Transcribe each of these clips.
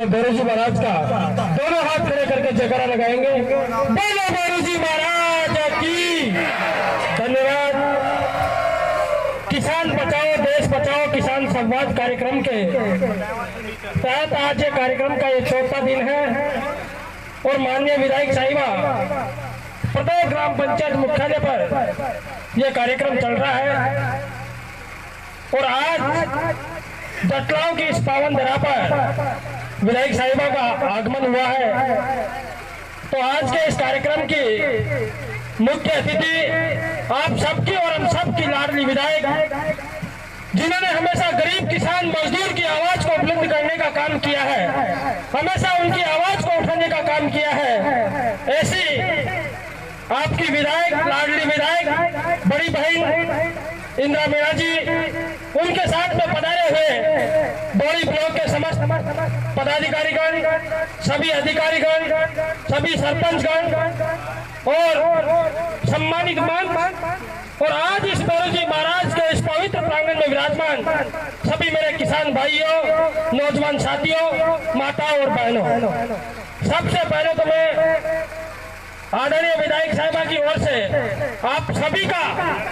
भैरू जी महाराज का दोनों हाथ खड़े करके जयकारा लगाएंगे। बोलो भैरू जी महाराज की। धन्यवाद। किसान बचाओ देश बचाओ किसान संवाद कार्यक्रम के तहत आज ये कार्यक्रम का ये चौथा दिन है और माननीय विधायक साहिबा प्रत्येक ग्राम पंचायत मुख्यालय पर यह कार्यक्रम चल रहा है और आज जटलाओं की इस पावन धरा पर विधायक साहिबा का आगमन हुआ है। तो आज के इस कार्यक्रम की मुख्य अतिथि आप सबकी और हम सबकी लाडली विधायक, जिन्होंने हमेशा गरीब किसान मजदूर की आवाज को बुलंद करने का काम किया है, हमेशा उनकी आवाज को उठाने का काम किया है, ऐसी आपकी विधायक लाडली विधायक बड़ी बहन इंदिरा मीणा जी, उनके साथ में पधारे हुए बौड़ी ब्लॉक के समस्त पदाधिकारीगण, सभी अधिकारीगण, सभी सरपंचगण और सम्मानित मान और आज इस भैरू जी महाराज के इस पवित्र प्रांगण में विराजमान सभी मेरे किसान भाइयों, नौजवान साथियों, माताओं और बहनों, सबसे पहले तो मैं आदरणीय विधायक साहिबा की ओर से आप सभी का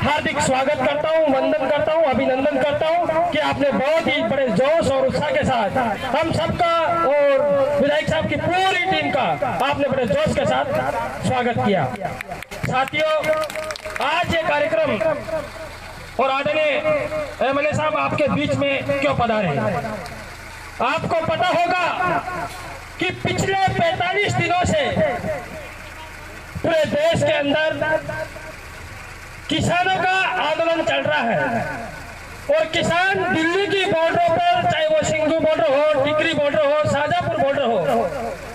हार्दिक स्वागत करता हूं, वंदन करता हूं, अभिनंदन करता हूं कि आपने बहुत ही बड़े जोश और उत्साह के साथ हम सबका और विधायक साहब की पूरी टीम का आपने बड़े जोश के साथ स्वागत किया। साथियों, आज ये कार्यक्रम और आदरणीय एमएलए साहब आपके बीच में क्यों पधारे, आपको पता होगा कि पिछले 45 दिनों से पूरे देश के अंदर किसानों का आंदोलन चल रहा है और किसान दिल्ली की बॉर्डरों पर, चाहे वो सिंघू बॉर्डर हो, टिकरी बॉर्डर हो, शाजापुर बॉर्डर हो,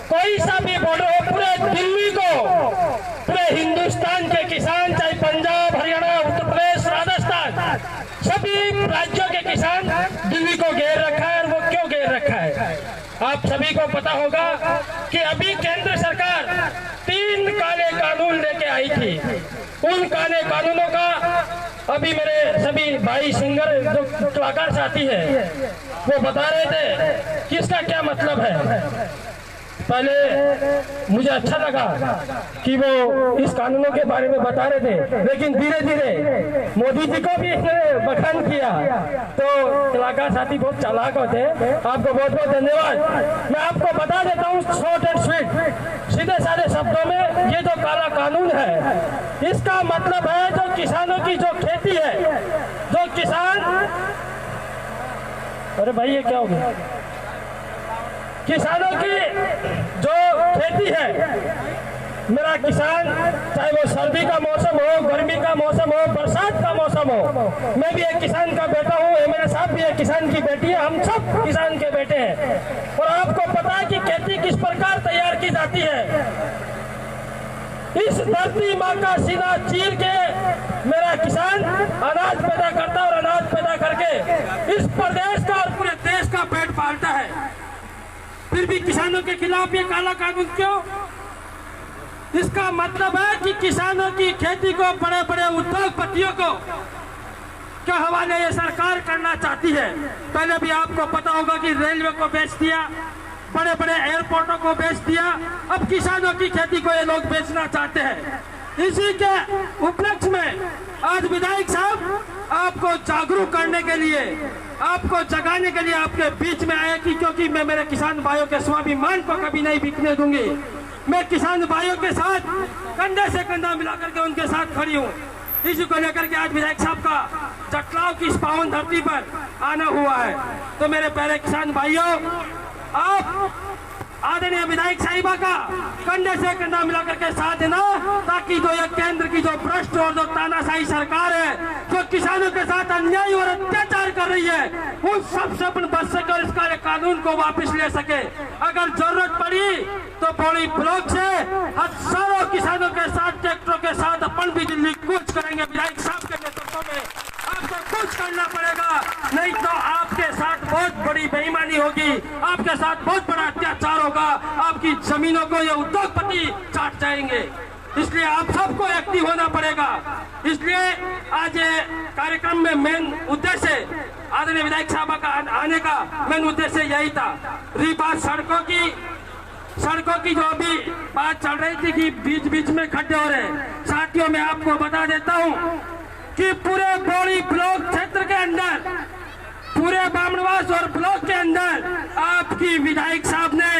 कोई सा भी बॉर्डर हो, पूरे दिल्ली को, पूरे हिंदुस्तान के किसान, चाहे पंजाब, हरियाणा, उत्तर प्रदेश, राजस्थान, सभी राज्यों के किसान दिल्ली को घेर रखा है। और वो क्यों घेर रखा है, आप सभी को पता होगा कि अभी केंद्र सरकार 3 काले कानून लेके आई थी। उन काले कानूनों का अभी मेरे सभी भाई सिंगर जो कलाकार साथी है वो बता रहे थे कि इसका क्या मतलब है। पहले मुझे अच्छा लगा कि वो इस कानूनों के बारे में बता रहे थे, लेकिन धीरे धीरे मोदी जी को भी इसने बखान किया। तो कलाकार साथी बहुत चालाक होते हैं, आपको बहुत बहुत धन्यवाद। मैं आपको बता देता हूँ शॉर्ट एंड स्वीट, सीधे सारे शब्दों में, ये जो काला कानून है इसका मतलब है जो किसानों की जो खेती है, जो किसान, अरे भाई ये क्या हो गया, किसानों की जो खेती है, मेरा किसान चाहे वो सर्दी का मौसम हो, गर्मी का मौसम हो, बरसात का मौसम हो, मैं भी एक किसान का बेटा हूँ, मेरे साथ भी एक किसान की बेटी है, हम सब किसान के बेटे हैं। और आपको पता है कि खेती किस प्रकार तैयार की जाती है। इस धरती माँ का सीना चीर के मेरा किसान अनाज पैदा करता और अनाज पैदा करके इस प्रदेश का और पूरे देश का पेट पालता है। फिर भी किसानों के खिलाफ ये काला कानून क्यों? इसका मतलब है कि किसानों की खेती को बड़े बड़े उद्योगपतियों को के हवाले ये सरकार करना चाहती है। पहले भी आपको पता होगा कि रेलवे को बेच दिया, बड़े बड़े एयरपोर्टों को बेच दिया, अब किसानों की खेती को ये लोग बेचना चाहते हैं। इसी के उपलक्ष्य में आज विधायक साहब आपको जागरूक करने के लिए, आपको जगाने के लिए आपके बीच में आए कि क्योंकि मैं मेरे किसान भाइयों के स्वाभिमान को कभी नहीं बिकने दूंगी। मैं किसान भाइयों के साथ कंधे से कंधा मिलाकर के उनके साथ खड़ी हूँ। इसी को लेकर के आज विधायक साहब का जटलाओं की इस पावन धरती पर आना हुआ है। तो मेरे प्यारे किसान भाइयों, आप आदरणीय विधायक साहिबा का कंधे से कंधा मिलाकर के साथ देना, ताकि जो ये केंद्र की जो भ्रष्ट और जो तानाशाही सरकार है, जो किसानों के साथ अन्याय और अत्याचार कर रही है, उन सब से अपन बच सके और इसका कानून को वापस ले सके। अगर जरूरत पड़ी तो बौड़ी ब्लॉक से हजारों किसानों के साथ, ट्रैक्टरों के साथ अपन भी दिल्ली कूच करेंगे। विधायक साहब के नेतृत्व में आपको कुछ करना पड़ेगा, नहीं तो आपके साथ बहुत बड़ी बेईमानी होगी, आपके साथ बहुत बड़ा अत्याचार होगा, आपकी जमीनों को ये उद्योगपति चाट जाएंगे। इसलिए आप सबको एक्टिव होना पड़ेगा। इसलिए आज ये कार्यक्रम में मेन उद्देश्य आदरणीय विधायक साहब का आने का मेन उद्देश्य यही था। रही बात सड़कों की जो अभी बात चल रही थी कि बीच बीच में खड्डे हो रहे, साथियों मैं आपको बता देता हूं कि पूरे बौड़ी ब्लॉक क्षेत्र के अंदर, पूरे बामणवास और ब्लॉक के अंदर आपकी विधायक साहब ने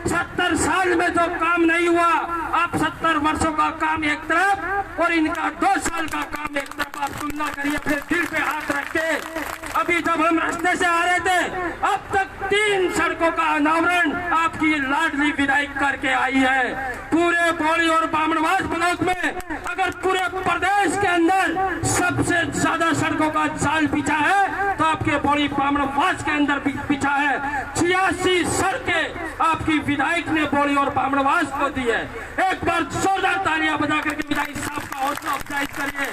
70 साल में जो काम नहीं हुआ, आप 70 वर्षों का काम एक तरफ और इनका 2 साल का काम एक तरफ आप तुलना करिए अपने दिल पे हाथ रख के। अभी जब हम रास्ते से आ रहे थे, अब तक 3 सड़कों का अनावरण आपकी लाडली विधायक करके आई है। पूरे बौड़ी और बामणवास ब्लॉक में अगर पूरे प्रदेश के अंदर सबसे ज्यादा सड़कों का जाल बिछा है तो आपके बौड़ी बामणवास के अंदर बिछा है। 86 सड़कें आपकी विधायक ने बौड़ी और बामणवास को दी है। एक बार जोरदार तालियां बजा करके विधायक साहब का हौसला अफजाई करिए।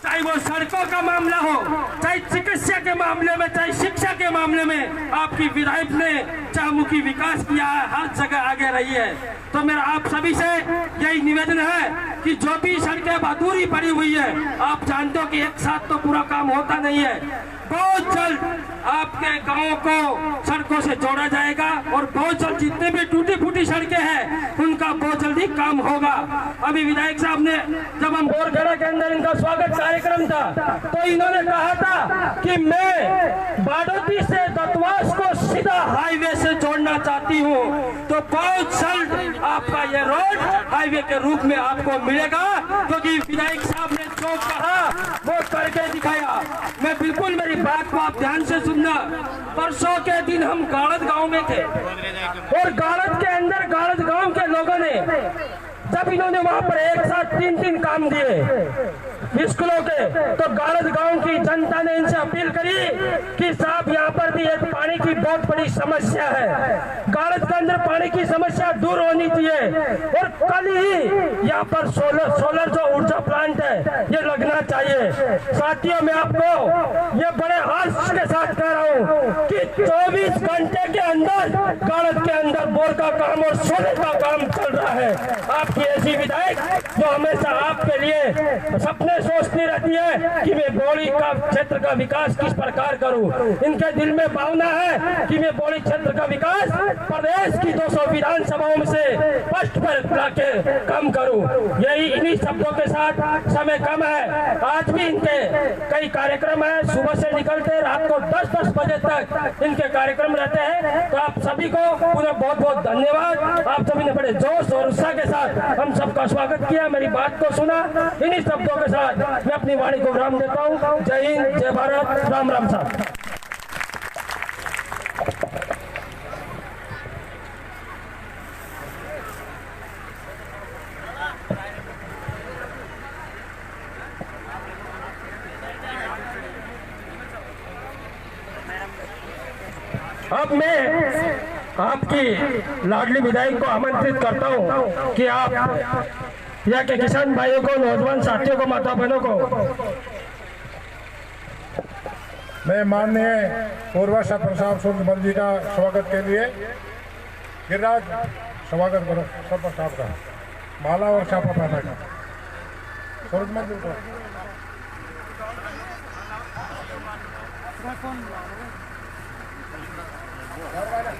चाहे वो सड़कों का मामला हो, चाहे चिकित्सा के मामले में, चाहे शिक्षा के मामले में आपकी विधायक ने चहुमुखी विकास किया है, हर जगह आगे रही है। तो मेरा आप सभी से यही निवेदन है कि जो भी सड़कें अधूरी पड़ी हुई है, आप जानते हो कि एक साथ तो पूरा काम होता नहीं है, बहुत जल्द आपके गांव को सड़कों से जोड़ा जाएगा और बहुत जल्द जितने भी टूटी फूटी सड़कें हैं उनका बहुत जल्दी काम होगा। अभी विधायक साहब ने जब हम बोरखेड़ा के अंदर इनका स्वागत कार्यक्रम था तो इन्होंने कहा था कि मैं बाडोती से दत्तवास को सीधा हाईवे से जोड़ना चाहती हूँ, तो बहुत जल्द आपका ये रोड हाईवे के रूप में आपको मिलेगा, क्योंकि विधायक साहब ने जो कहा वो करके दिखाया। मैं बिल्कुल, मेरी बात को आप ध्यान से सुनना। परसों के दिन हम गाड़त गांव में थे और गाड़त के अंदर गाड़त गांव के लोगों ने जब इन्होंने वहां पर एक साथ 3 काम दिए स्कूलों के, तो गाड़त गांव की जनता ने इनसे अपील करी कि साहब यहाँ पर भी एक पानी की बहुत बड़ी समस्या है, गाड़त के अंदर पानी की समस्या दूर होनी चाहिए और कल ही यहाँ पर सोलर जो ऊर्जा प्लांट है ये लगना चाहिए। साथियों मैं आपको ये बड़े हर्ष के साथ कह रहा हूँ कि 24 घंटे के अंदर गाड़त के अंदर बोर का काम और सोलर का काम चल रहा है। आपकी ऐसी विधायक जो हमेशा आपके लिए सपने सोचती रहती है कि मैं बौड़ी का क्षेत्र का विकास किस प्रकार करूं, इनके दिल में भावना है कि मैं बौड़ी क्षेत्र का विकास प्रदेश की 200 विधानसभाओं में से फर्स्ट पर लाके कम करूं। यही इन्हीं शब्दों के साथ, समय कम है, आज भी इनके कई कार्यक्रम है, सुबह से निकलते रात को 10-10 बजे तक इनके कार्यक्रम रहते हैं। तो आप सभी को पुनः बहुत बहुत धन्यवाद। आप सभी ने बड़े जोश और उत्साह के साथ हम सबका स्वागत किया, मेरी बात को सुना। इन्हीं शब्दों के साथ मैं अपनी वाणी को विराम देता हूँ। जय हिंद, जय भारत, राम राम साहब। अब मैं आपकी लाडली विधायक को आमंत्रित करता हूं कि आप यहाँ के किसान भाइयों को, नौजवान साथियों को, माता बहनों को मैं माननीय पूर्वश प्रसाद सूर्यमल जी का स्वागत के लिए गिरिराज स्वागत करो सब प्रसाद का माला और छापा पहना का सूर्यमल जी को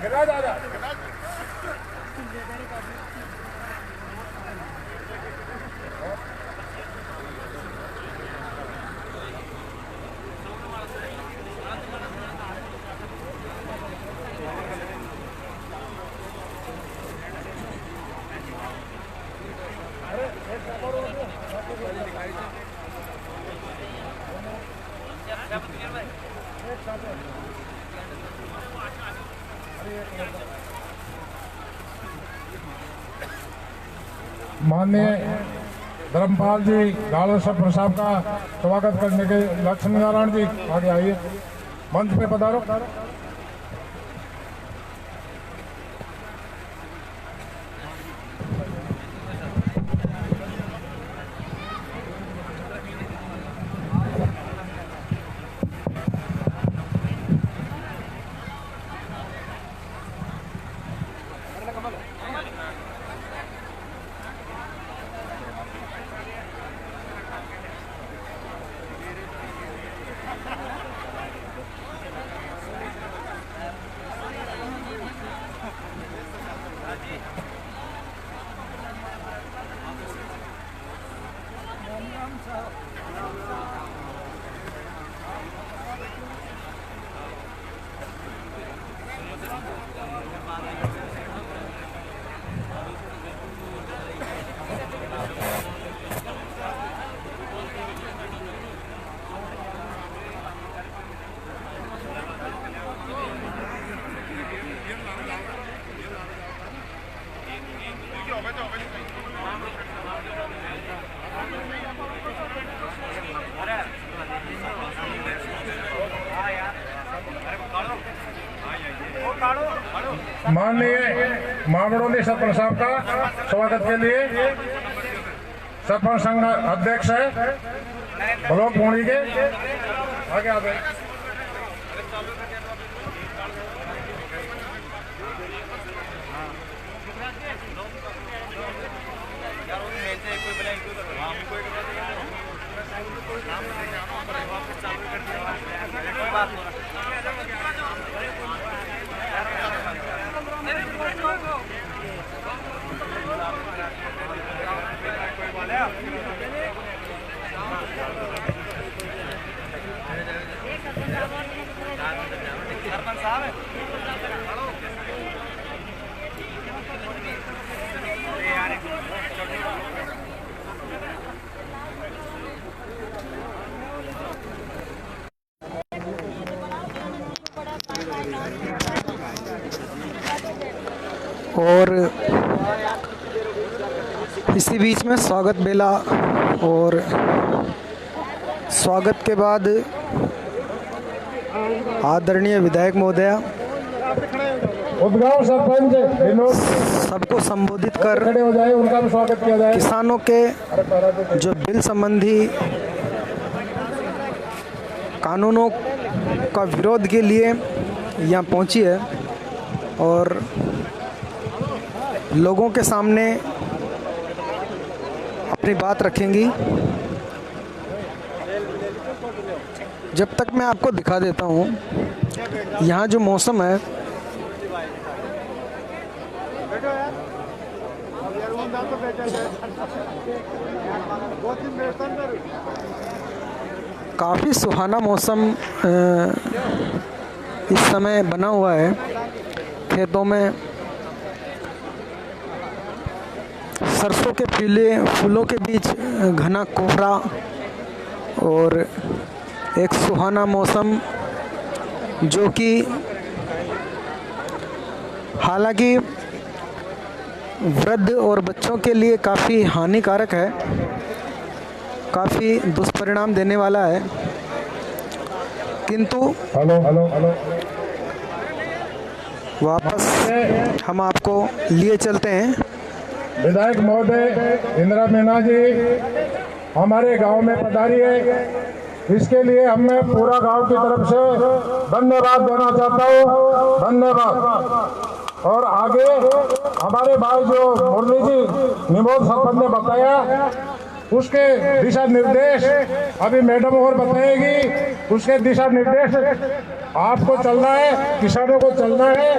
गिरिराज आजा। माननीय धर्मपाल जी गाड़ेश्वर प्रसाद का स्वागत करने के लक्ष्मी नारायण जी आगे आइए, मंच पे पधारो। माननीय मामड़ोली सरपंच साहब का स्वागत के लिए सरपंच संघ अध्यक्ष है ब्लॉक पूर्णी के आगे आ गए। और इसी बीच में स्वागत बेला और स्वागत के बाद आदरणीय विधायक महोदया उद्गांव सरपंच विनोद सबको संबोधित कर खड़े हो जाए, उनका भी स्वागत किया जाए। किसानों के जो बिल संबंधी कानूनों का विरोध के लिए यहाँ पहुँची है और लोगों के सामने अपनी बात रखेंगी। जब तक मैं आपको दिखा देता हूँ यहाँ जो मौसम है, काफ़ी सुहाना मौसम इस समय बना हुआ है। खेतों में सरसों के पीले फूलों के बीच घना कोहरा और एक सुहाना मौसम जो कि हालांकि वृद्ध और बच्चों के लिए काफ़ी हानिकारक है, काफ़ी दुष्परिणाम देने वाला है, किंतु हेलो वापस हम आपको लिए चलते हैं। विधायक महोदय इंदिरा मीना जी हमारे गांव में पधारी है, इसके लिए मैं पूरा गांव की तरफ से धन्यवाद देना चाहता हूं। धन्यवाद। और आगे हमारे भाई जो मुरली जी निमोद सरपंच ने बताया उसके दिशा निर्देश अभी मैडम और बताएगी। उसके दिशा निर्देश आपको चलना है, किसानों को चलना है,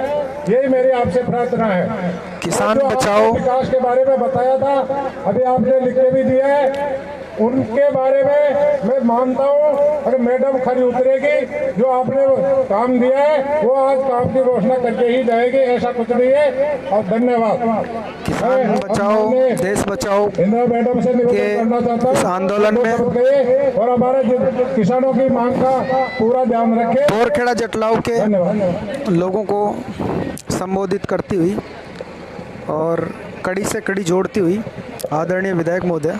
यही मेरी आपसे प्रार्थना है। किसान जो बचाओ विकास के बारे में बताया था, अभी आपने लिख के भी दिया है, उनके बारे में मैं मानता हूँ। अगर मैडम खरी उतरेगी, जो आपने काम दिया है वो आज काम की घोषणा करके ही जाएगी, ऐसा कुछ नहीं है। और धन्यवाद। किसान बचाओ देश बचाओ इंदिरा मैडम से निवेदन करना चाहता हूँ इस आंदोलन में और हमारे किसानों की मांग का पूरा ध्यान रखें। बोरखेड़ा जटलाऊ के धन्यवाद। लोगों को संबोधित करती हुई और कड़ी से कड़ी जोड़ती हुई आदरणीय विधायक महोदय।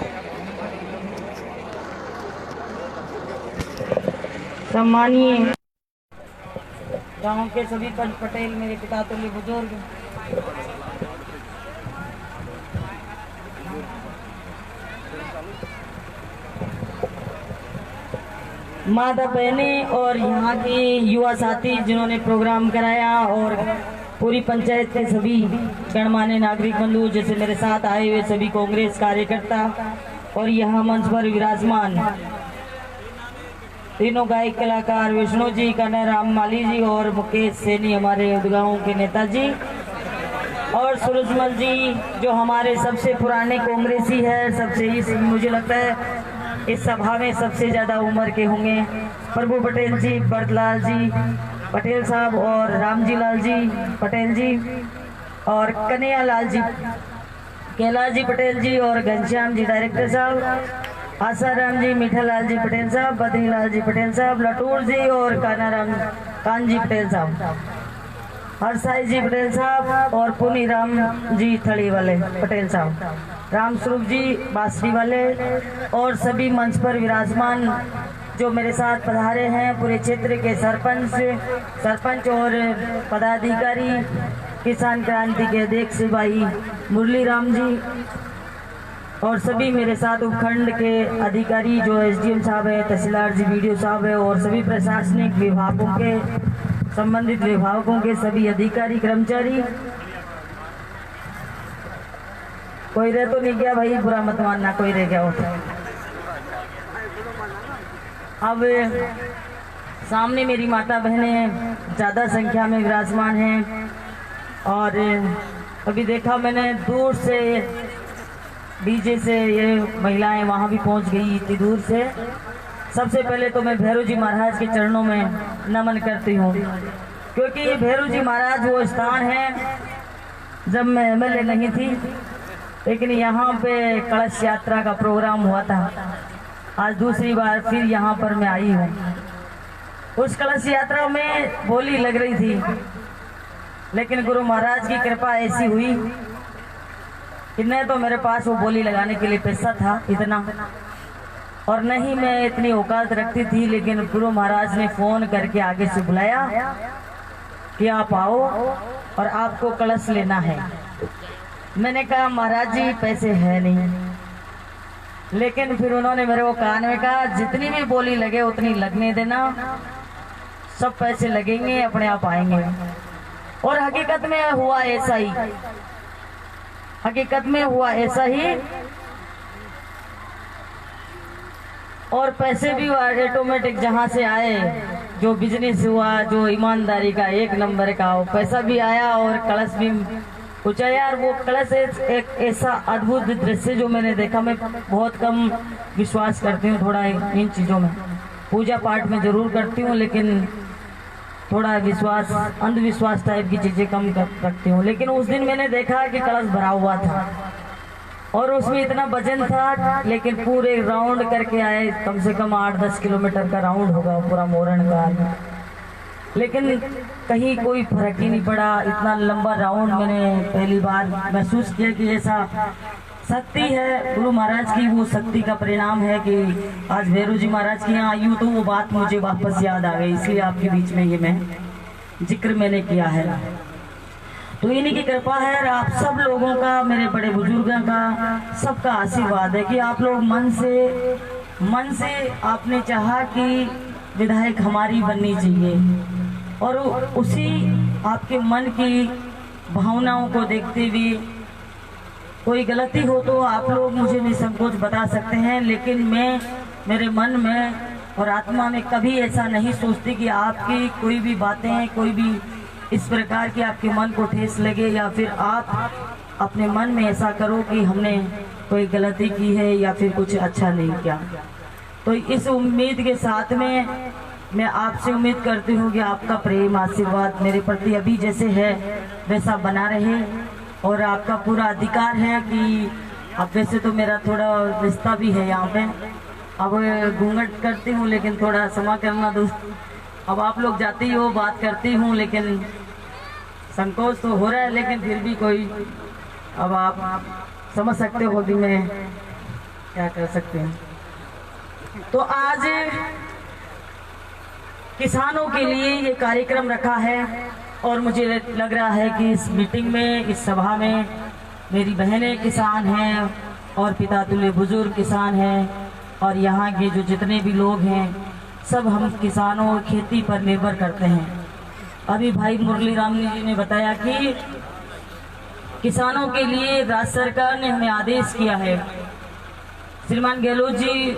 सम्मानीय गांव के सभी पंच पटेल, मेरे पिता तुल्य बुजुर्ग, माता बहनें और यहाँ के युवा साथी जिन्होंने प्रोग्राम कराया और पूरी पंचायत के सभी गणमान्य नागरिक बंधु जैसे मेरे साथ आए हुए सभी कांग्रेस कार्यकर्ता और यहाँ मंच पर विराजमान तीनों गायक कलाकार विष्णु जी, कन्हैयाराम माली जी और मुकेश सैनी हमारे उदगांव के नेताजी और सूरजमल जी जो हमारे सबसे पुराने कांग्रेसी है, सबसे मुझे लगता है इस सभा में सबसे ज्यादा उम्र के होंगे, प्रभु पटेल जी, बरदलाल जी पटेल साहब और रामजी लाल जी पटेल जी और कन्हैया लाल जी, कैलाश जी पटेल जी और घनश्याम जी डायरेक्टर साहब, आसाराम जी, मीठा लाल जी पटेल साहब, बद्रीलाल जी पटेल साहब, लटूर जी और कान जी पटेल साहब, हरसाई जी पटेल साहब और पुनी राम जी थड़ी वाले पटेल साहब, राम स्वरूप जी बांसुरी वाले और सभी मंच पर विराजमान जो मेरे साथ पधारे हैं, पूरे क्षेत्र के सरपंच और पदाधिकारी किसान क्रांति के अध्यक्ष भाई मुरली राम जी और सभी मेरे साथ उपखंड के अधिकारी जो एसडीएम साहब है, तहसीलदार जी, वीडियो साहब है और सभी प्रशासनिक विभागों के संबंधित विभागों के सभी अधिकारी कर्मचारी। कोई रह तो नहीं गया भाई, बुरा मत मानना, कोई रह गया हो। अब सामने मेरी माता बहनें ज़्यादा संख्या में विराजमान हैं और अभी देखा मैंने दूर से डीजे से ये महिलाएं वहाँ भी पहुँच गई इतनी दूर से। सबसे पहले तो मैं भैरव जी महाराज के चरणों में नमन करती हूँ, क्योंकि ये भैरव जी महाराज वो स्थान है जब मैं एमएलए नहीं थी, लेकिन यहाँ पे कलश यात्रा का प्रोग्राम हुआ था। आज दूसरी बार फिर यहाँ पर मैं आई हूँ। उस कलश यात्रा में बोली लग रही थी, लेकिन गुरु महाराज की कृपा ऐसी हुई कि न तो मेरे पास वो बोली लगाने के लिए पैसा था इतना, और न ही मैं इतनी औकात रखती थी, लेकिन गुरु महाराज ने फोन करके आगे से बुलाया कि आप आओ और आपको कलश लेना है। मैंने कहा महाराज जी पैसे है नहीं, लेकिन फिर उन्होंने मेरे को कान में कहा जितनी भी बोली लगे उतनी लगने देना, सब पैसे लगेंगे, अपने आप आएंगे। और हकीकत में हुआ ऐसा ही, हकीकत में हुआ ऐसा ही, और पैसे भी ऑटोमेटिक जहां से आए, जो बिजनेस हुआ, जो ईमानदारी का एक नंबर का, वो पैसा भी आया और कलश भी कुछ है। यार वो कलश एक ऐसा अद्भुत दृश्य जो मैंने देखा। मैं बहुत कम विश्वास करती हूँ थोड़ा इन चीज़ों में, पूजा पाठ में जरूर करती हूँ, लेकिन थोड़ा विश्वास, अंधविश्वास टाइप की चीज़ें कम रखती हूँ। लेकिन उस दिन मैंने देखा कि कलश भरा हुआ था और उसमें इतना वजन था, लेकिन पूरे राउंड करके आए, कम से कम 8-10 किलोमीटर का राउंड होगा पूरा मोरण का, लेकिन कहीं कोई फर्क ही नहीं पड़ा। इतना लंबा राउंड मैंने पहली बार महसूस किया कि ऐसा शक्ति है गुरु महाराज की, वो शक्ति का परिणाम है कि आज भैरव जी महाराज के यहाँ आई हूँ, तो वो बात मुझे वापस याद आ गई, इसलिए आपके बीच में ये मैं जिक्र मैंने किया है। तो इन्हीं की कृपा है और आप सब लोगों का, मेरे बड़े बुजुर्गों का, सबका आशीर्वाद है कि आप लोग मन से आपने चाहा कि विधायक हमारी बननी चाहिए, और उसी आपके मन की भावनाओं को देखते हुए कोई गलती हो तो आप लोग मुझे निसंकोच बता सकते हैं, लेकिन मैं मेरे मन में और आत्मा में कभी ऐसा नहीं सोचती कि आपकी कोई भी बातें, कोई भी इस प्रकार की आपके मन को ठेस लगे, या फिर आप अपने मन में ऐसा करो कि हमने कोई गलती की है या फिर कुछ अच्छा नहीं किया। तो इस उम्मीद के साथ में मैं आपसे उम्मीद करती हूँ कि आपका प्रेम, आशीर्वाद मेरे प्रति अभी जैसे है वैसा बना रहे, और आपका पूरा अधिकार है कि अब वैसे तो मेरा थोड़ा रिश्ता भी है यहाँ पे, अब घूंघट करती हूँ, लेकिन थोड़ा क्षमा करना दोस्त, अब आप लोग जाती हो बात करती हूँ, लेकिन संकोच तो हो रहा है, लेकिन फिर भी कोई, अब आप समझ सकते हो कि मैं क्या कर सकती हूँ। तो आज किसानों के लिए ये कार्यक्रम रखा है, और मुझे लग रहा है कि इस मीटिंग में, इस सभा में मेरी बहनें किसान हैं और पिता तुल्य बुजुर्ग किसान हैं, और यहाँ के जो जितने भी लोग हैं सब हम किसानों और खेती पर निर्भर करते हैं। अभी भाई मुरली राम जी ने बताया कि किसानों के लिए राज्य सरकार ने हमें आदेश किया है, श्रीमान गहलोत जी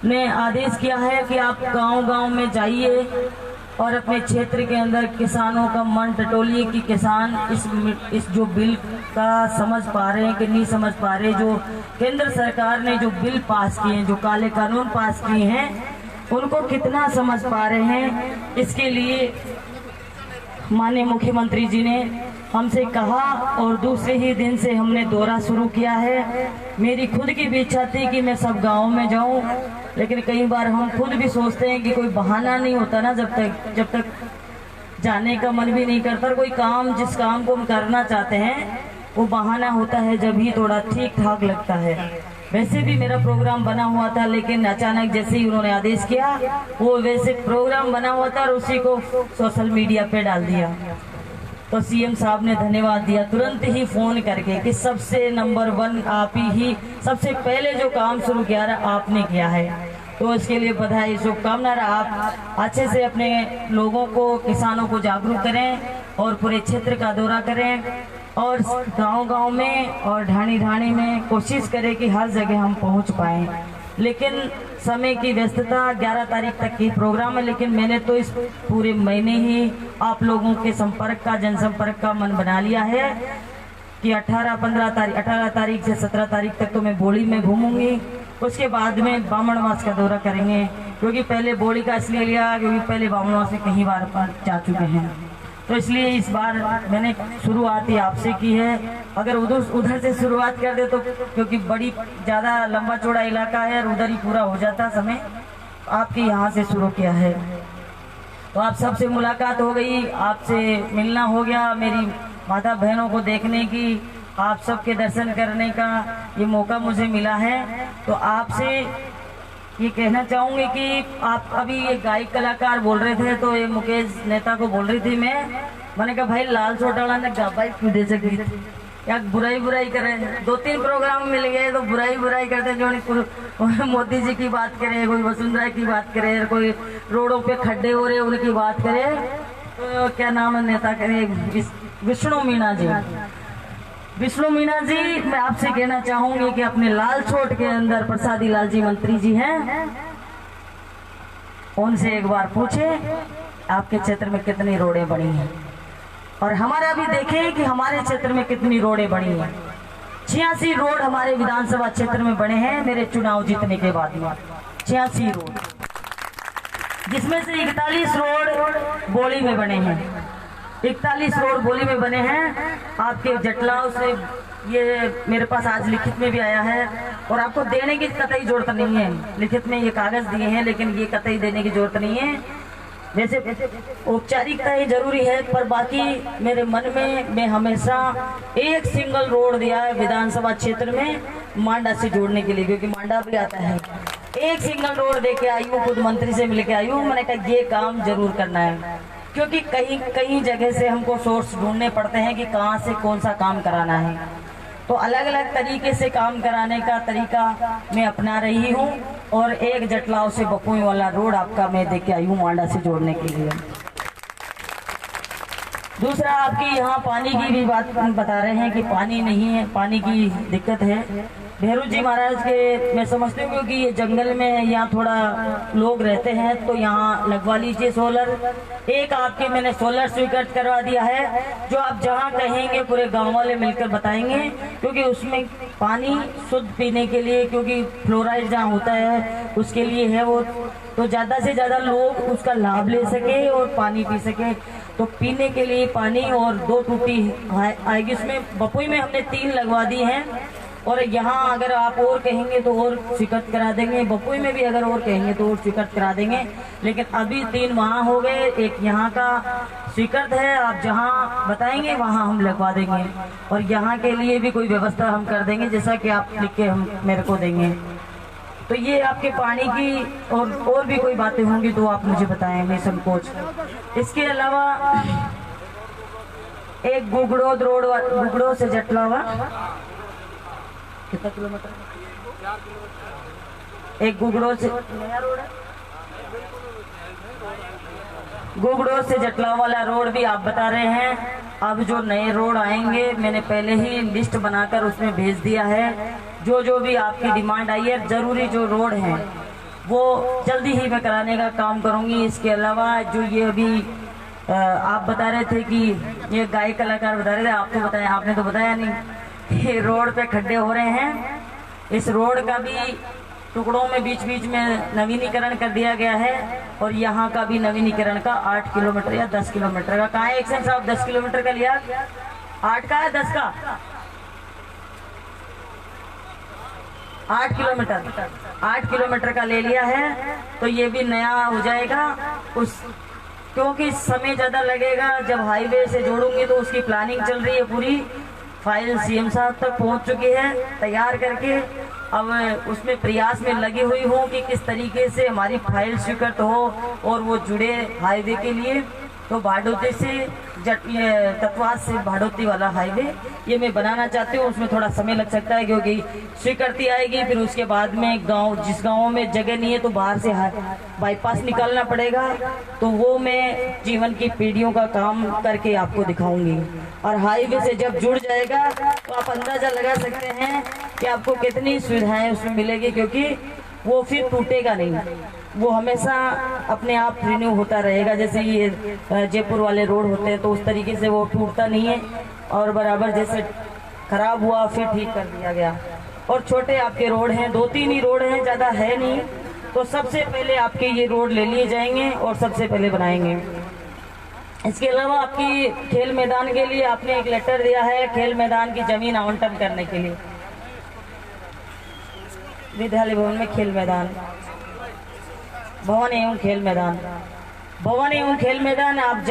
ने आदेश किया है कि आप गांव-गांव में जाइए और अपने क्षेत्र के अंदर किसानों का मन टटोलिए कि किसान इस जो बिल का समझ पा रहे हैं कि नहीं समझ पा रहे, जो केंद्र सरकार ने जो बिल पास किए हैं, जो काले कानून पास किए हैं, उनको कितना समझ पा रहे हैं। इसके लिए माननीय मुख्यमंत्री जी ने हमसे कहा और दूसरे ही दिन से हमने दौरा शुरू किया है। मेरी खुद की भी इच्छा थी कि मैं सब गाँव में जाऊं, लेकिन कई बार हम खुद भी सोचते हैं कि कोई बहाना नहीं होता ना, जब तक जाने का मन भी नहीं करता। कोई काम, जिस काम को हम करना चाहते हैं वो बहाना होता है, जब ही थोड़ा ठीक ठाक लगता है। वैसे भी मेरा प्रोग्राम बना हुआ था, लेकिन अचानक जैसे ही उन्होंने आदेश किया, वो वैसे प्रोग्राम बना हुआ था और उसी को सोशल मीडिया पे डाल दिया। तो सीएम साहब ने धन्यवाद दिया, तुरंत ही फोन करके कि सबसे नंबर 1 आप ही सबसे पहले जो काम शुरू किया आपने किया है। तो इसके लिए बधाई, शुभकामना। आप अच्छे से अपने लोगों को, किसानों को जागरूक करें और पूरे क्षेत्र का दौरा करें और गांव-गांव में और ढाणी-ढाणी में कोशिश करें कि हर जगह हम पहुंच पाएं। लेकिन समय की व्यस्तता, 11 तारीख तक की प्रोग्राम है, लेकिन मैंने तो इस पूरे महीने ही आप लोगों के संपर्क का, जनसंपर्क का मन बना लिया है कि 18 तारीख से 17 तारीख तक तो मैं बोली में घूमूंगी। उसके बाद में बामणवास का दौरा करेंगे, क्योंकि पहले बोली का इसलिए लिया क्योंकि पहले बामणवास में कई बार जा चुके हैं। तो इसलिए इस बार मैंने शुरुआत ही आपसे की है। अगर उधर से शुरुआत कर दे तो, क्योंकि बड़ी ज़्यादा लंबा चौड़ा इलाका है और उधर ही पूरा हो जाता समय, आपके यहाँ से शुरू किया है। तो आप सबसे मुलाकात हो गई, आपसे मिलना हो गया, मेरी माता बहनों को देखने की, आप सबके दर्शन करने का ये मौका मुझे मिला है। तो आपसे ये कहना चाहूँगी कि आप अभी ये गायक कलाकार बोल रहे थे, तो ये मुकेश नेता को बोल रही थी मैंने कहा भाई लाल चौटाला ने गाबाई क्यों दे सकी या बुराई करें। 2-3 प्रोग्राम मिल गए तो बुराई करते हैं, जो मोदी जी की बात करें, कोई वसुंधरा की बात करे, कोई रोडों पे खड्डे हो रहे उनकी बात करे। तो क्या नाम है नेता करे, विष्णु मीणा जी। विष्णु मीणा जी, मैं आपसे कहना चाहूंगी कि अपने लाल छोट के अंदर प्रसादी लाल जी मंत्री जी हैं, उनसे एक बार पूछे आपके क्षेत्र में कितनी रोडें बनी हैं और हमारा भी देखें कि हमारे क्षेत्र में कितनी रोडें बनी हैं। 86 रोड हमारे विधानसभा क्षेत्र में बने हैं मेरे चुनाव जीतने के बाद में, 86 रोड, जिसमें से 41 रोड बोली में बने हैं। 41 रोड बोली में बने हैं। आपके जटलाव से ये मेरे पास आज लिखित में भी आया है और आपको देने की कतई जरूरत नहीं है। लिखित में ये कागज दिए हैं, लेकिन ये कतई देने की जरूरत नहीं है। वैसे औपचारिकता ही जरूरी है, पर बाकी मेरे मन में मैं हमेशा एक सिंगल रोड दिया है विधानसभा क्षेत्र में मांडा से जोड़ने के लिए, क्योंकि मांडा भी आता है। एक सिंगल रोड दे के आई हूँ, खुद मंत्री से मिल के आई हूँ। मैंने कहा ये काम जरूर करना है, क्योंकि कहीं जगह से हमको सोर्स ढूंढने पड़ते हैं कि कहाँ से कौन सा काम कराना है। तो अलग अलग तरीके से काम कराने का तरीका मैं अपना रही हूँ और एक जटलाव से बपुई वाला रोड आपका मैं देख के आई हूँ मांडा से जोड़ने के लिए। दूसरा, आपकी यहाँ पानी की भी बात बता रहे हैं कि पानी नहीं है, पानी की दिक्कत है। भैरू जी महाराज के मैं समझती हूँ, क्योंकि ये जंगल में यहाँ थोड़ा लोग रहते हैं, तो यहाँ लगवा लीजिए सोलर। एक आपके मैंने सोलर स्वीकृत करवा दिया है, जो आप जहाँ कहेंगे पूरे गांव वाले मिलकर बताएंगे, क्योंकि उसमें पानी शुद्ध पीने के लिए, क्योंकि फ्लोराइड जहाँ होता है उसके लिए है वो, तो ज़्यादा से ज़्यादा लोग उसका लाभ ले सके और पानी पी सके। तो पीने के लिए पानी और 2 टूटी आएगी। उसमें बपुई में हमने 3 लगवा दी हैं और यहाँ अगर आप और कहेंगे तो और स्वीकृत करा देंगे। बपुई में भी अगर और कहेंगे तो और स्वीकृत करा देंगे, लेकिन अभी 3 वहाँ हो गए, एक यहाँ का स्वीकृत है। आप जहाँ बताएंगे वहाँ हम लगवा देंगे और यहाँ के लिए भी कोई व्यवस्था हम कर देंगे, जैसा कि आप लिख के हम मेरे को देंगे। तो ये आपके पानी की और भी कोई बातें होंगी तो आप मुझे बताएं, नहीं संकोच। इसके अलावा एक गुगड़ोद रोड, गुगड़ो से जटलावा कितना किलोमीटर? एक गुगड़ो से नया रोड है, गुगड़ो से जटलावा वाला रोड भी आप बता रहे हैं। अब जो नए रोड आएंगे मैंने पहले ही लिस्ट बनाकर उसमें भेज दिया है। जो भी आपकी डिमांड आई है, जरूरी जो रोड है वो जल्दी ही मैं कराने का काम करूंगी। इसके अलावा जो ये अभी आप बता रहे थे कि ये गायक कलाकार बता रहे थे, आप तो बताया, आपने तो बताया नहीं। ये रोड पे खड्डे हो रहे हैं, इस रोड का भी टुकड़ों में बीच बीच में नवीनीकरण कर दिया गया है और यहाँ का भी नवीनीकरण का 8 किलोमीटर या 10 किलोमीटर का कहाँ है एक्शन साहब? 10 किलोमीटर का लिया, 8 का है 10 का? 8 किलोमीटर का ले लिया है। तो ये भी नया हो जाएगा क्योंकि समय ज़्यादा लगेगा। जब हाईवे से जोड़ूंगी तो उसकी प्लानिंग चल रही है, पूरी फाइल सीएम साहब तक पहुंच चुकी है तैयार करके। अब उसमें प्रयास में लगी हुई हूँ कि किस तरीके से हमारी फाइल स्वीकृत हो और वो जुड़े हाईवे के लिए। तो भाडोती से ये तत्वास से भाडोती वाला हाईवे ये मैं बनाना चाहती हूँ। उसमें थोड़ा समय लग सकता है क्योंकि स्वीकृति आएगी, फिर उसके बाद में गांव, जिस गांव में जगह नहीं है तो बाहर से बाईपास निकालना पड़ेगा। तो वो मैं जीवन की पीढ़ियों का काम करके आपको दिखाऊंगी। और हाईवे से जब जुड़ जाएगा तो आप अंदाजा लगा सकते हैं कि आपको कितनी सुविधाएं उसमें मिलेगी, क्योंकि वो फिर टूटेगा नहीं, वो हमेशा अपने आप रिन्यू होता रहेगा। जैसे ये जयपुर वाले रोड होते हैं तो उस तरीके से वो टूटता नहीं है और बराबर जैसे खराब हुआ फिर ठीक कर दिया गया। और छोटे आपके रोड हैं, 2-3 ही रोड हैं, ज़्यादा है नहीं। तो सबसे पहले आपके ये रोड ले लिए जाएंगे और सबसे पहले बनाएंगे। इसके अलावा आपकी खेल मैदान के लिए आपने एक लेटर दिया है खेल मैदान की जमीन आवंटन करने के लिए। विद्यालय भवन में खेल मैदान, भवन एवं खेल मैदान, भवन एवं खेल मैदान आप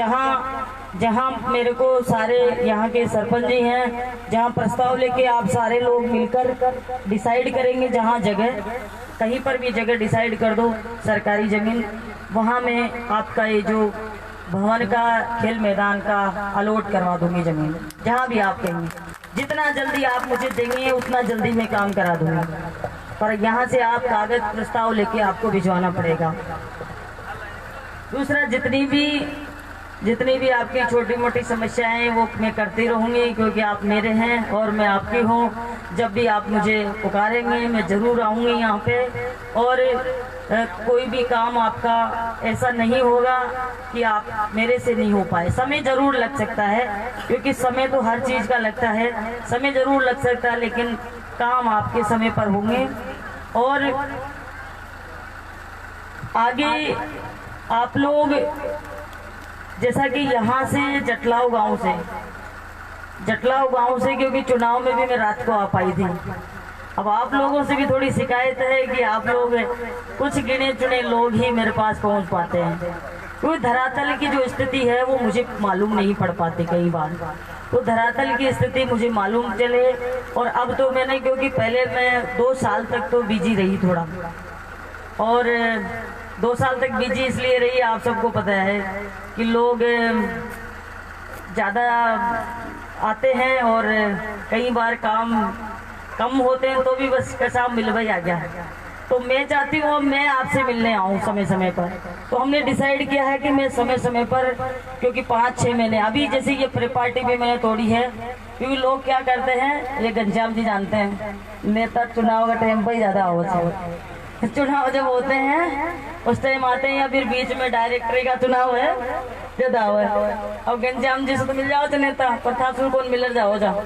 जहां मेरे को सारे यहाँ के सरपंच जी हैं, जहां प्रस्ताव लेके आप सारे लोग मिलकर डिसाइड करेंगे, जहां जगह कहीं पर भी जगह डिसाइड कर दो सरकारी जमीन, वहां में आपका ये जो भवन का खेल मैदान का अलॉट करवा दूंगी जमीन। जहां भी आप कहेंगे, जितना जल्दी आप मुझे देंगे उतना जल्दी मैं काम करा दूंगी, पर यहाँ से आप कागज प्रस्ताव लेके आपको भिजवाना पड़ेगा। दूसरा, जितनी भी आपकी छोटी मोटी समस्याएं हैं वो मैं करती रहूँगी, क्योंकि आप मेरे हैं और मैं आपकी हूँ। जब भी आप मुझे पुकारेंगे मैं ज़रूर आऊँगी यहाँ पे। और कोई भी काम आपका ऐसा नहीं होगा कि आप मेरे से नहीं हो पाए। समय ज़रूर लग सकता है, क्योंकि समय तो हर चीज़ का लगता है, समय ज़रूर लग सकता है, लेकिन काम आपके समय पर होंगे। और आगे आप लोग, जैसा कि यहाँ से जटलाव गांव से क्योंकि चुनाव में भी मैं रात को आ पाई थी। अब आप लोगों से भी थोड़ी शिकायत है कि आप लोग, कुछ गिने चुने लोग ही मेरे पास पहुँच पाते हैं, क्योंकि धरातल की जो स्थिति है वो मुझे मालूम नहीं पड़ पाती कई बार। तो धरातल की स्थिति मुझे मालूम चले। और अब तो मैंने, क्योंकि पहले मैं 2 साल तक तो बिजी रही थोड़ा, और 2 साल तक बिजी इसलिए रही, आप सबको पता है कि लोग ज़्यादा आते हैं और कई बार काम कम होते हैं, तो भी बस कैसा मिल भाई आ गया। तो मैं चाहती हूँ मैं आपसे मिलने आऊँ समय समय पर। तो हमने डिसाइड किया है कि मैं समय समय पर, क्योंकि 5-6 महीने अभी जैसे ये प्री पार्टी भी मैंने तोड़ी है, क्योंकि लोग क्या करते हैं, ये घनश्याम जी जानते हैं, नेता चुनाव का टाइम पर ही ज़्यादा होता है। चुनाव जब होते हैं उस टाइम आते हैं, या फिर बीच में डायरेक्टरी का चुनाव है, ज़्यादा है। अब घनश्याम जी से तो मिल जाओ तो नेता, प्रताप सिंह कौन मिलर जाओ जाओ।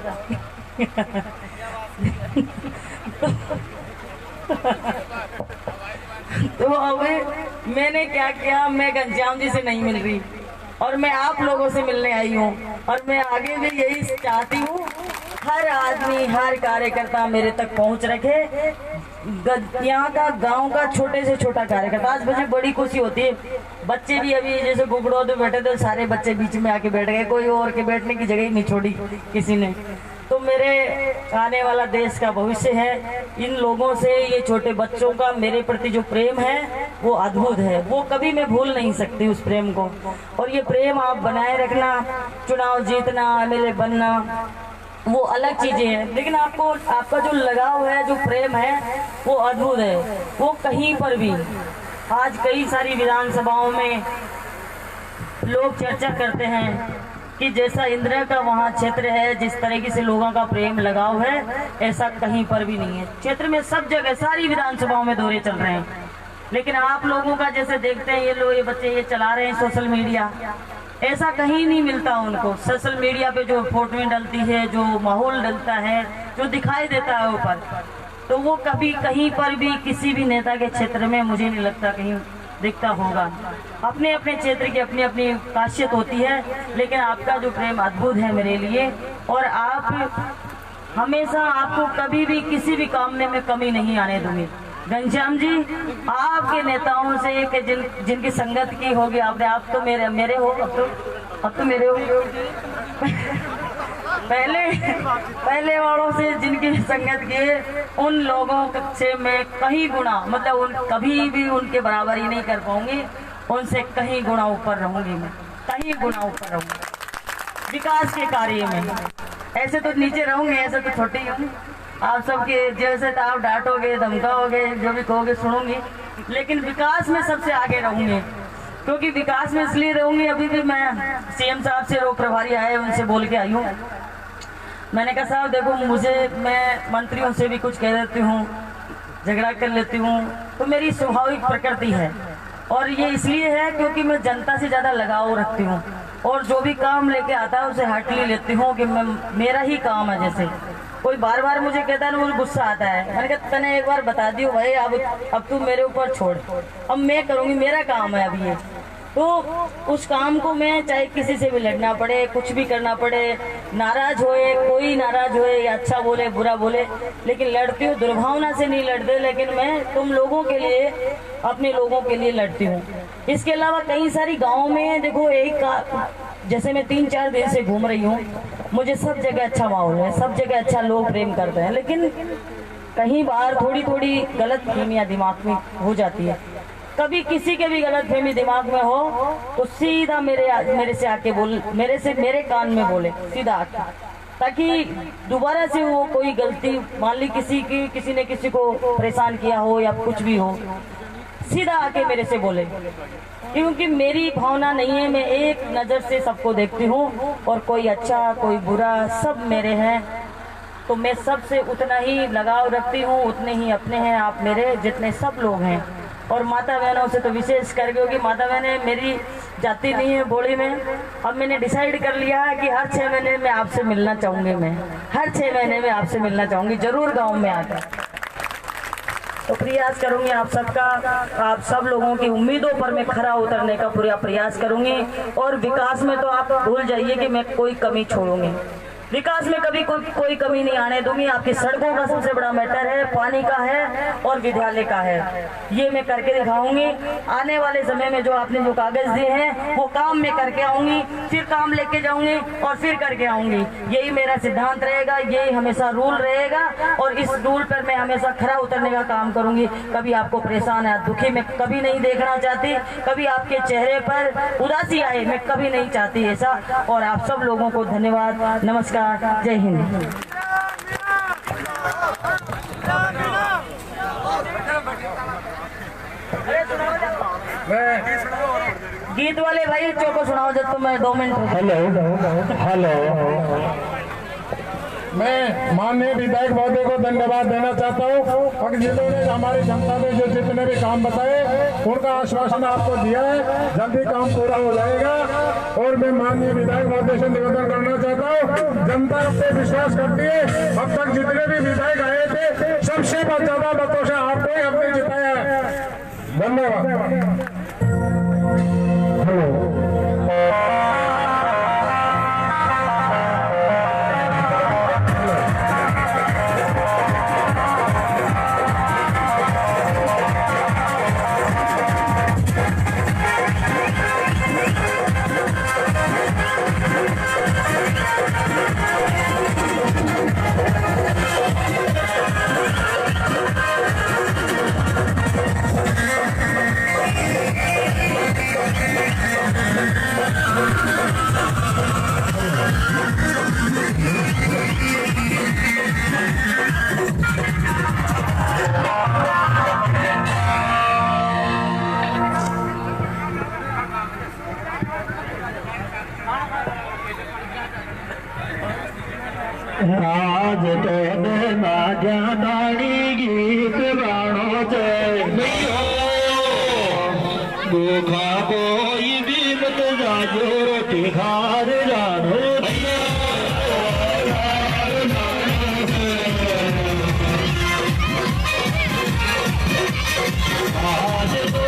तो अब मैंने क्या किया, मैं घनश्याम जी से नहीं मिल रही और मैं आप लोगों से मिलने आई हूँ। और मैं आगे भी यही चाहती हूँ, हर आदमी, हर कार्यकर्ता मेरे तक पहुँच रखे। यहाँ का गांव का छोटे से छोटा कार्यकर्ता, आज मुझे बड़ी खुशी होती है। बच्चे भी अभी जैसे गुगड़ो तो बैठे थे, सारे बच्चे बीच में आके बैठ गए, कोई और के बैठने की जगह ही नहीं छोड़ी किसी ने। तो मेरे आने वाला देश का भविष्य है, इन लोगों से, ये छोटे बच्चों का मेरे प्रति जो प्रेम है वो अद्भुत है, वो कभी मैं भूल नहीं सकती उस प्रेम को। और ये प्रेम आप बनाए रखना, चुनाव जीतना, एमएलए बनना, वो अलग चीजें हैं, लेकिन आपका जो लगाव है, जो प्रेम है, वो अद्भुत है। वो कहीं पर भी, आज कई सारी विधानसभाओं में लोग चर्चा करते हैं कि जैसा इंदिरा का वहाँ क्षेत्र है, जिस तरीके से लोगों का प्रेम लगाव है, ऐसा कहीं पर भी नहीं है। क्षेत्र में सब जगह सारी विधानसभाओं में दौरे चल रहे हैं, लेकिन आप लोगों का जैसे देखते हैं, ये लोग, ये बच्चे ये चला रहे हैं सोशल मीडिया, ऐसा कहीं नहीं मिलता उनको। सोशल मीडिया पे जो फोटोएं डलती है, जो माहौल डलता है, जो दिखाई देता है ऊपर, तो वो कभी कहीं पर भी किसी भी नेता के क्षेत्र में मुझे नहीं लगता कहीं दिखता होगा। अपने अपने क्षेत्र की अपनी अपनी खासियत होती है, लेकिन आपका जो प्रेम अद्भुत है मेरे लिए। और आप हमेशा, आपको कभी भी किसी भी काम में मैं कमी नहीं आने दूंगी। घनश्याम जी, आपके नेताओं से कि जिनकी संगत की होगी आपने, आप तो मेरे हो, अब तो मेरे हो। पहले वालों से जिनकी संगत की, उन लोगों से मैं कहीं गुना, मतलब कभी भी उनके बराबरी नहीं कर पाऊंगी, उनसे कहीं गुना ऊपर रहूंगी मैं। कहीं गुना ऊपर रहूंगी विकास के कार्य में। ऐसे तो नीचे रहूंगे, ऐसे तो छोटे ही हूँ। आप सबके जैसे तो आप डांटोगे, धमकाओगे, जो भी कहोगे सुनूंगी, लेकिन विकास में सबसे आगे रहूंगी। क्योंकि विकास में इसलिए रहूंगी, अभी भी मैं सीएम साहब से रोग प्रभारी आए, उनसे बोल के आई हूँ। मैंने कहा साहब देखो, मैं मंत्रियों से भी कुछ कह देती हूँ, झगड़ा कर लेती हूँ, तो मेरी स्वाभाविक प्रकृति है। और ये इसलिए है क्योंकि मैं जनता से ज़्यादा लगाव रखती हूँ, और जो भी काम लेके आता है उसे हार्डली लेती हूँ कि मेरा ही काम है। जैसे कोई बार बार मुझे कहता है ना, मुझे गुस्सा आता है। मैंने कहा तने एक बार बता दियो भाई, अब तू मेरे ऊपर छोड़, अब मैं करूँगी, मेरा काम है अब ये। तो उस काम को मैं चाहे किसी से भी लड़ना पड़े, कुछ भी करना पड़े, नाराज होए, कोई नाराज होए या अच्छा बोले बुरा बोले, लेकिन लड़ती हूँ। दुर्भावना से नहीं लड़ते, लेकिन मैं तुम लोगों के लिए, अपने लोगों के लिए लड़ती हूँ। इसके अलावा कई सारी गाँव में देखो, जैसे मैं 3-4 दिन से घूम रही हूँ, मुझे सब जगह अच्छा माहौल है, सब जगह अच्छा लोग प्रेम करते हैं, लेकिन कहीं बार थोड़ी थोड़ी गलत फहमियाँ दिमाग में हो जाती है। कभी किसी के भी गलत फहमी दिमाग में हो तो सीधा मेरे से आके बोल, मेरे कान में बोले सीधा आके, ताकि दोबारा से वो कोई गलती, मान ली किसी ने किसी को परेशान किया हो या कुछ भी हो, सीधा आके मेरे से बोले। क्योंकि मेरी भावना नहीं है, मैं एक नज़र से सबको देखती हूँ, और कोई अच्छा कोई बुरा सब मेरे हैं। तो मैं सबसे उतना ही लगाव रखती हूँ, उतने ही अपने हैं आप मेरे, जितने सब लोग हैं। और माता बहनों से तो विशेष कर, क्योंकि माता बहनें मेरी जाती नहीं है बोली में। अब मैंने डिसाइड कर लिया है कि हर 6 महीने में आपसे मिलना चाहूँगी, मैं हर 6 महीने में आपसे मिलना चाहूँगी, जरूर गाँव में आकर। तो प्रयास करूंगी आप सबका, आप सब लोगों की उम्मीदों पर मैं खरा उतरने का पूरा प्रयास करूंगी। और विकास में तो आप भूल जाइए कि मैं कोई कमी छोड़ूंगी, विकास में कभी कोई कमी नहीं आने दूंगी। आपकी सड़कों का सबसे बड़ा मैटर है, पानी का है और विद्यालय का है, ये मैं करके दिखाऊंगी। आने वाले समय में जो आपने जो कागज दिए हैं वो काम में करके आऊंगी, फिर काम लेके जाऊंगी और फिर करके आऊंगी। यही मेरा सिद्धांत रहेगा, यही हमेशा रूल रहेगा, और इस रूल पर मैं हमेशा खरा उतरने का काम करूंगी। कभी आपको परेशान या दुखी मैं कभी नहीं देखना चाहती, कभी आपके चेहरे पर उदासी आए मैं कभी नहीं चाहती ऐसा। और आप सब लोगों को धन्यवाद, नमस्कार, जय हिंद। गीत वाले भाई चौको सुनाओ जब, तो मैं 2 मिनट। हेलो, मैं माननीय विधायक महोदय को धन्यवाद देना चाहता हूँ, जिन्होंने हमारी जनता ने जो जितने भी काम बताए उनका आश्वासन आपको दिया है, जल्दी काम पूरा हो जाएगा। और मैं माननीय विधायक महोदय से निवेदन करना चाहता हूँ, जनता आप पे विश्वास करती है। अब तक जितने भी विधायक आए थे सबसे ज्यादा मतों से आपको ही हमने जिताया है। धन्यवाद। राज तो मानी गीत गाणो गोखा कोई भी मत जाजो रोटी खार जानो आज तो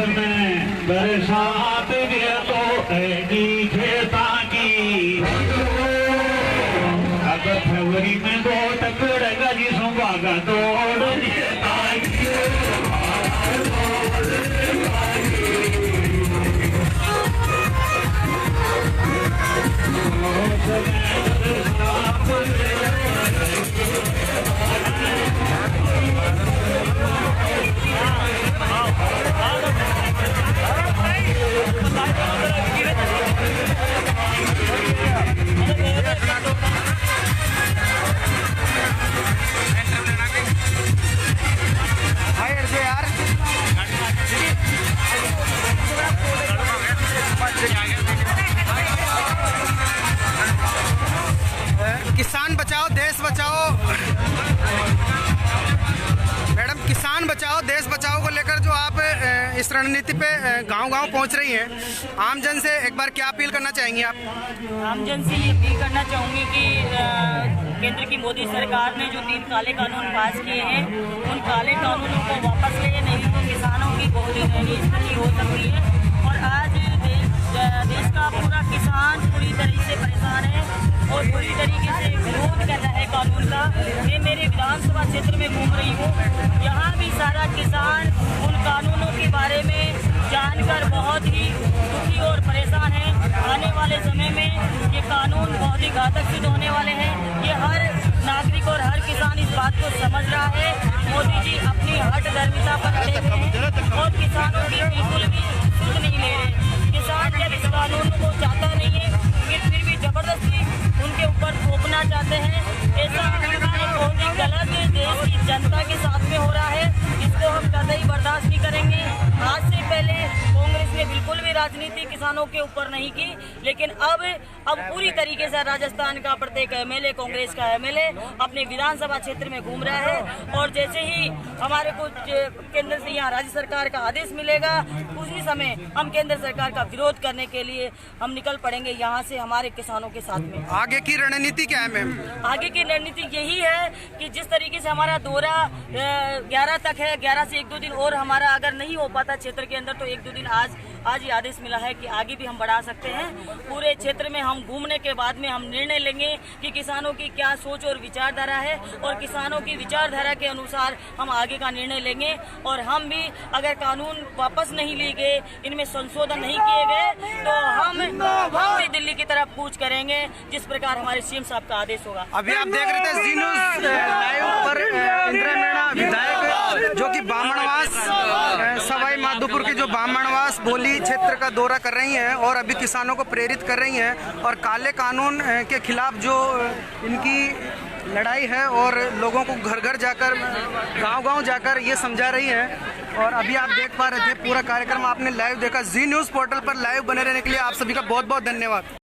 में बरसात गया तो ऐनी खेता की अब फरवरी में दो टकड़ेगा जी सुबह दौड़ किसान बचाओ देश बचाओ मैडम, किसान बचाओ देश बचाओ को लेकर जो आप इस रणनीति पे गांव-गांव पहुंच रही हैं, आमजन से एक बार क्या अपील करना चाहेंगी आप? आमजन से ये अपील करना चाहूँगी कि केंद्र की मोदी सरकार ने जो 3 काले कानून पास किए हैं, उन काले कानूनों को वापस ले, नहीं तो किसानों की बहुत ही दयनीय स्थिति हो सकती है। और आज देश का पूरा किसान पूरी तरीके से परेशान है और पूरी तरीके से विरोध कर रहा है कानून का। मैं मेरे विधानसभा क्षेत्र में घूम रही हूँ, यहाँ भी सारा किसान उन कानूनों के बारे में जानकर बहुत ही दुखी और परेशान है। आने वाले समय में ये कानून बहुत ही घातक सिद्ध होने वाले हैं। ये हर नागरिक और हर किसान इस बात को समझ रहा है। मोदी जी अपनी हठधर्मिता पर अड़े हुए हैं और किसानों की बिल्कुल भी सुध नहीं ले रहे। किसान जब इस कानून को चाहता नहीं है, लेकिन फिर भी जबरदस्ती उनके ऊपर थोपना चाहते हैं। ऐसा बहुत ही गलत देश की जनता के साथ में हो रहा है, इसको हम कतई बर्दाश्त नहीं करेंगे। आज से पहले कांग्रेस ने बिल्कुल भी राजनीति किसानों के ऊपर नहीं की, लेकिन अब पूरी तरीके से राजस्थान का प्रत्येक एमएलए, कांग्रेस का एमएलए अपने विधानसभा क्षेत्र में घूम रहा है। और जैसे ही हमारे को केंद्र से यहाँ राज्य सरकार का आदेश मिलेगा, उसी समय हम केंद्र सरकार का विरोध करने के लिए हम निकल पड़ेंगे यहाँ से हमारे किसानों के साथ में। आगे की रणनीति क्या है मैम? आगे की रणनीति यही है कि जिस तरीके से हमारा दौरा 11 तक है, 11 से 1-2 दिन और हमारा अगर नहीं हो पाता क्षेत्र के अंदर, तो 1-2 दिन आज ही आदेश मिला है कि आगे भी हम बढ़ा सकते हैं। पूरे क्षेत्र में हम घूमने के बाद में हम निर्णय लेंगे कि किसानों की क्या सोच और विचारधारा है, और किसानों की विचारधारा के अनुसार हम आगे का निर्णय लेंगे। और हम भी अगर कानून वापस नहीं लिए गए, इनमें संशोधन नहीं किए गए, तो हम भी दिल्ली की तरफ कूच करेंगे, जिस प्रकार हमारे सीएम साहब का आदेश होगा। अभी आप देख रहे थे जी न्यूज़ लाइव पर इंदिरा मीणा विधायक जो कि बामणवास सवाई माधोपुर की जो बामणवास बोली क्षेत्र का दौरा कर रही हैं और अभी किसानों को प्रेरित कर रही हैं और काले कानून के खिलाफ जो इनकी लड़ाई है और लोगों को घर घर जाकर, गांव-गांव जाकर ये समझा रही हैं। और अभी आप देख पा रहे थे पूरा कार्यक्रम आपने लाइव देखा। जी न्यूज़ पोर्टल पर लाइव बने रहने के लिए आप सभी का बहुत बहुत धन्यवाद।